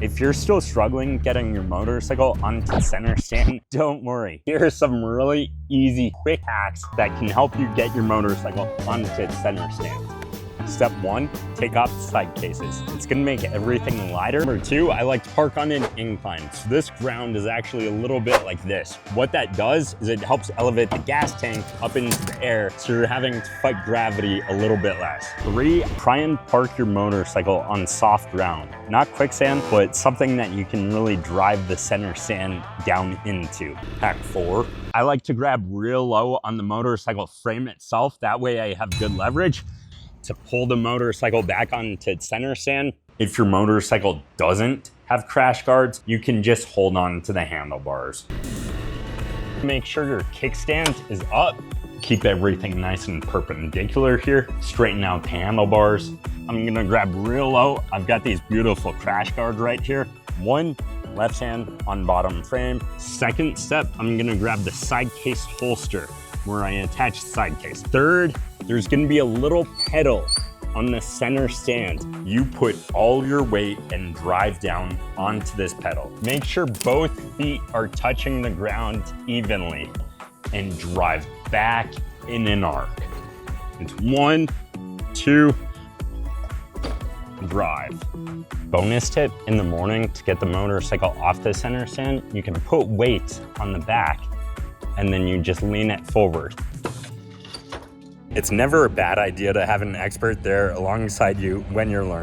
If you're still struggling getting your motorcycle onto center stand, don't worry. Here are some really easy, quick hacks that can help you get your motorcycle onto center stand. Step 1, take off the side cases. It's gonna make everything lighter. Number 2, I like to park on an incline. So this ground is actually a little bit like this. What that does is it helps elevate the gas tank up into the air, so you're having to fight gravity a little bit less. 3, try and park your motorcycle on soft ground. Not quicksand, but something that you can really drive the center stand down into. Hack 4, I like to grab real low on the motorcycle frame itself. That way I have good leverage to pull the motorcycle back onto center stand. If your motorcycle doesn't have crash guards, you can just hold on to the handlebars. Make sure your kickstand is up. Keep everything nice and perpendicular here. Straighten out the handlebars. I'm gonna grab real low. I've got these beautiful crash guards right here. 1, left hand on bottom frame. Second step, I'm gonna grab the side case holster where I attach the side case. Third, there's gonna be a little pedal on the center stand. You put all your weight and drive down onto this pedal. Make sure both feet are touching the ground evenly and drive back in an arc. It's 1, 2, drive. Bonus tip, in the morning to get the motorcycle off the center stand, you can put weight on the back and then you just lean it forward. It's never a bad idea to have an expert there alongside you when you're learning.